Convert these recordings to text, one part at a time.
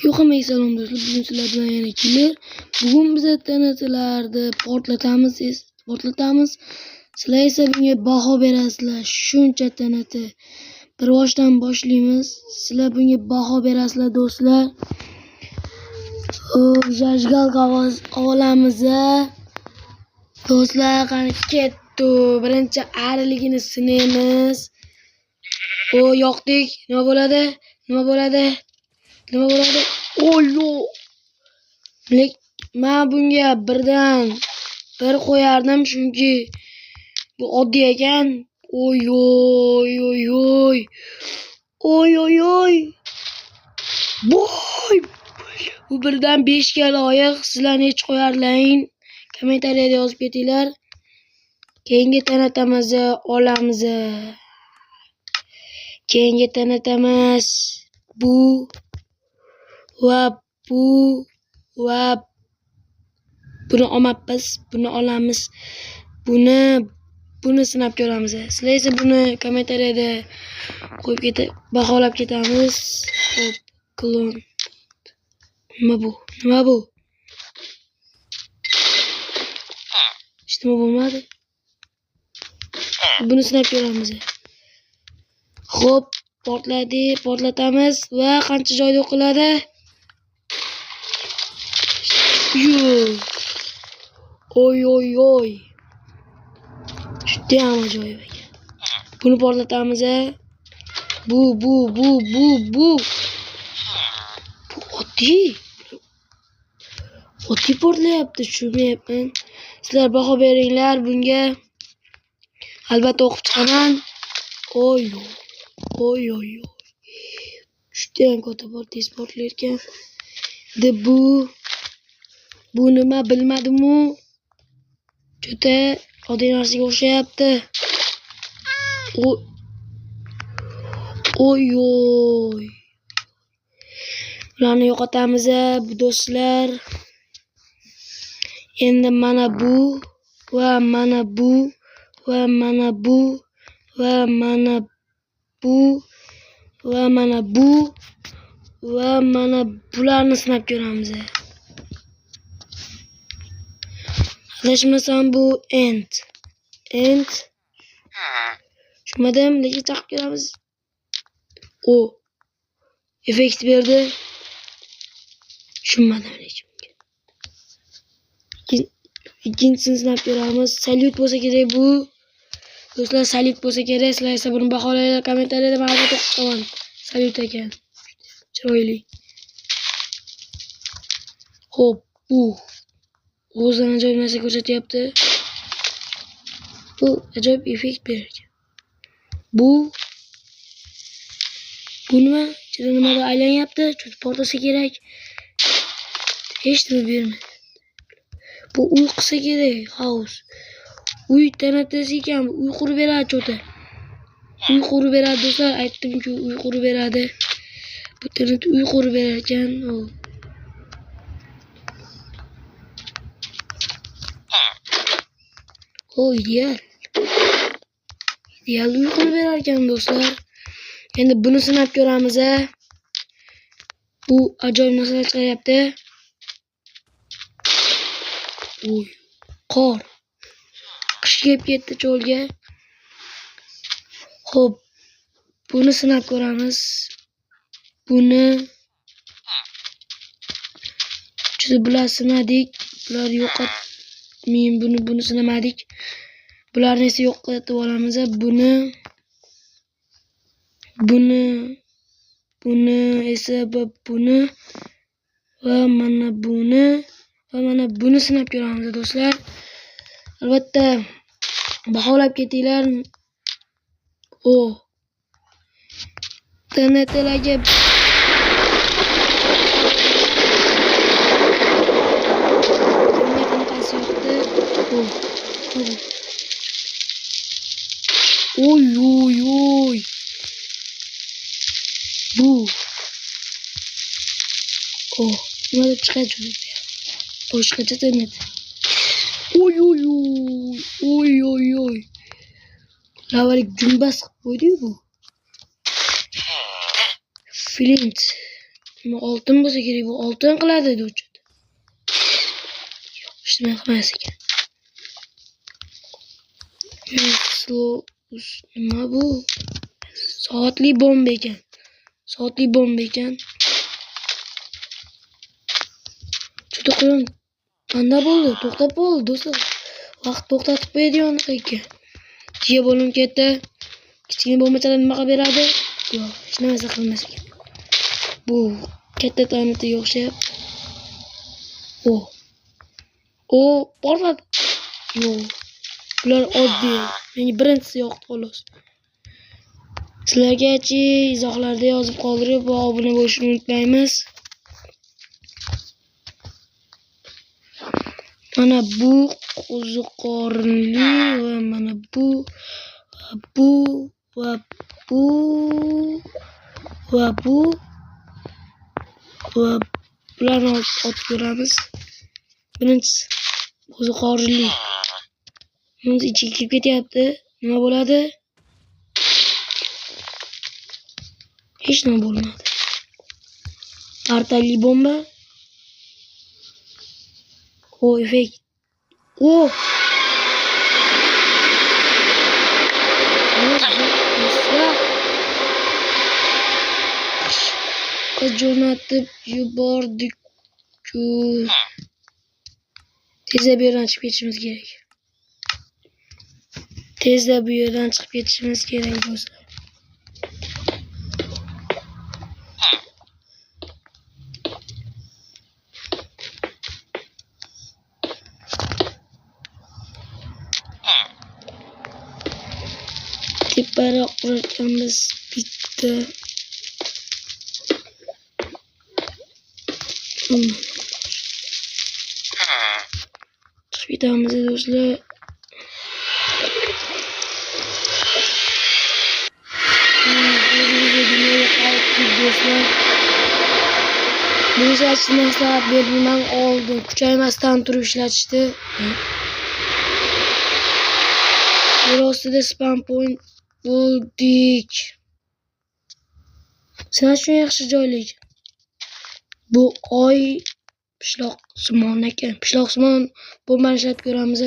Yo'qamay salom do'stlar, bugun sizlar bilan yana kimlar? Bugun biz TNT'larni portlatamiz. Sizlar esa bunga baho berasizlar. Shuncha TNT. Bir boshdan boshlaymiz. Sizlar bunga baho berasizlar do'stlar. Jajgal qog'oz olamiz. Do'stlar, qani ketdi. Birinchi ariligini sinaymiz. Yoqdik. Nima bo'ladi? Oyo. Men bunga birdan bir qo'yardim, chunki bu oddiy ekan. Oy. Boy. Bu birdan 5 ga loyiq. Sizlar nech qo'yarlaring? Kommentariyada yozib ketinglar. Keyingi tanatamiz olamiz. Keyingi tanatamiz bu va buni olmabmiz. Buni olamiz. Buni sinab ko'ramiz. Sizlar esa buni kommentariyada qo'yib baholab ketamiz. Hop, klon. Nima bu? Hech nima bo'lmadi. Buni sinab ko'ramiz. Hop, portlatamiz va qancha joyda o'qiladi? Oy. Juda ham ajoyib ekan. Buni portlatamiz. Bu oddiy portlayapti, tushunmayapman. Sizlar baho beringlar bunga. Albatta o'qib chiqaman. Oy. Juda ham katta portlar ekan. Bu nima bilmadim-u. Juda oddiy narsaga o'xshayapti. Oy. Ularni yo'qotamiz bu do'stlar. Endi mana bu va mana bu va mana bu va mana bu va mana bu va mana bularni sinab ko'ramiz. Adashmasam bu end. Tushunmadim, lekin chaqib ko'ramiz. Effekt berdi. Tushunmadim lekin. Ikkinchisini sinab ko'ramiz. Salyut bo'lsa kerak bu. Do'stlar, salyut bo'lsa kerak. Sizlar esa buni baholanglar kommentariyada, men albatta o'qib chiqaman. Salyut ekan. Chiroyli. Hop, bu o'zidan ajoyib narsa ko'rsatyapti. Bu ajoyib effekt bergan. Bu nima? Ichida nimadir aylanyapti. Chunki portlasa kerak. Hech nima bermaydi. Bu uy qilsa kerak, house. Uy tanatasi ekan, uy qurib beradi cho'ta. Uy qurib beradi do'stlar, aytdim-ku, uy qurib beradi. Bu tanat uy qurib berar ekan. Ideal uy qurib berar ekan do'stlar. Endi buni sinab ko'ramiz. Bu ajoyib narsalar chiqaryapti. Qor. Qish kelib ketdi cho'lga. Xo'p, buni sinab ko'ramiz. Buni bular sinadik. Bular yo'qotmayim. Buni sinamadik. Bularni esa yo'qotib olamiz. Buni esa buni va mana buni sinab ko'ramiz do'stlar. Albatta baholab ketinglar. TNTlarga Oy. Bu. Nima chiqadi? Boshqacha TNT. Oy. Lavalik gumbaz qilib qo'ydi bu. Flint. Nima oltin bo'lsa kerak, bu oltin qiladi do'chit. Yo'q, ishtimay qilmas ekan. Nima bu? Soatli bomba ekan. Soatli bomba ekan. Juda qiyin. Qanday bo'ldi? To'xtab bo'ldi do'stlar. Vaqt to'xtatib qo'yadigan ekan. Jiya bo'lim ketdi. Kichkina bombachalar nima qilib beradi? Yo'q, hech narsa qilmas ekan. Bu katta tanitga o'xshayapti. O, portladi. Yo'q. Bular oddiy. Menga birinchisi yoqdi xolos. Sizlarga-chi izohlarda yozib qoldirib va obuna bo'lishni unutmaymiz. Mana bu qo'ziqorinli va mana bu bularni otib ko'ramiz. Birinchisi qo'ziqorinli. Bunun ichiga kirib ketyapti. Nima bo'ladi? Hech nima bo'lmadi. Artali bomba. O, efekt. O! Jo'natib yubordik-ku. Tezda bu yerdan chiqib ketishimiz kerak. Do'stlar. Teparoq qurayotganimiz bitta. Chiqib ketamiz do'stlar. Bu ishlatishni maslahat berdim, oldin kuchaymasdan turib ishlatishdi. Yer ostida spam point bo'ldik. Sen uchun yaxshi joylik. Bu oy pishloqsimon ekan. Pishloqsimon bombani ishlatib ko'ramiz.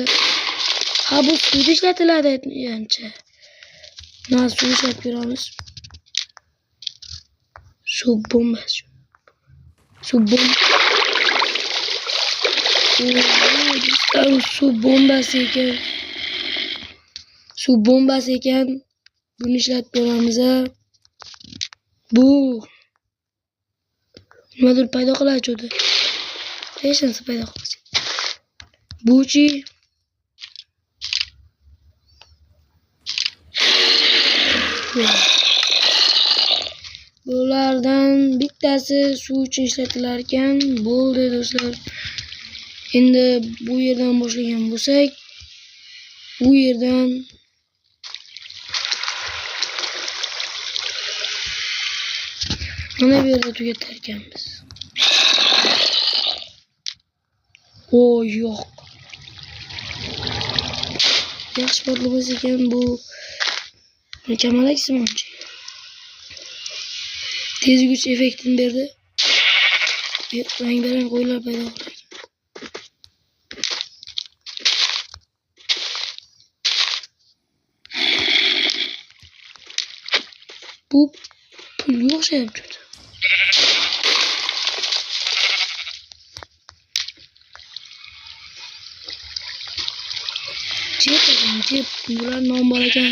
Ha, bu suvda ishlatiladi aytgancha. Mana suv ishlatib ko'ramiz. Suv bombasi. Suv bombasi ekan. Buni ishlatib ko'ramiz. Bu nimadir paydo qiladi cho'da. Hech narsa paydo qilmaydi. Bu-chi bulardan bittasi suv uchun ishlatilar ekan. Bo'ldi do'stlar. Endi bu yerdan boshlagan bo'lsak, bu yerdan mana bu yerda tugatar ekanmiz. O, yo'q. Yaxshi portlamas ekan bu. Kamalak simonchi. Tezgich effektini berdi. Rang-barang qo'ylar paydo bo'ldi. Bu pulga o'xshayapti. Jep bular nom bor ekan.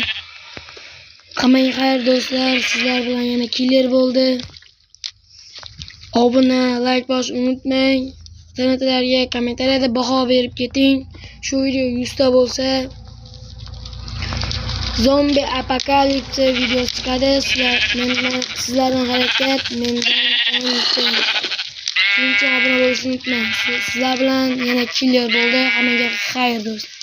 Hammaga xayr do'stlar, sizlar bilan yana killer bo'ldi. Obuna, like bosishni unutmang. Tanitlarga kommentariyada baho berib keting. Shu video 100 ta bo'lsa zombi apokalipsi videosi chiqadi. Sizlardan harakat, mendan shuncha obuna bo'lishni unutmang. Sizlar bilan yana killer bo'ldi. Hammaga xayr do'stlar.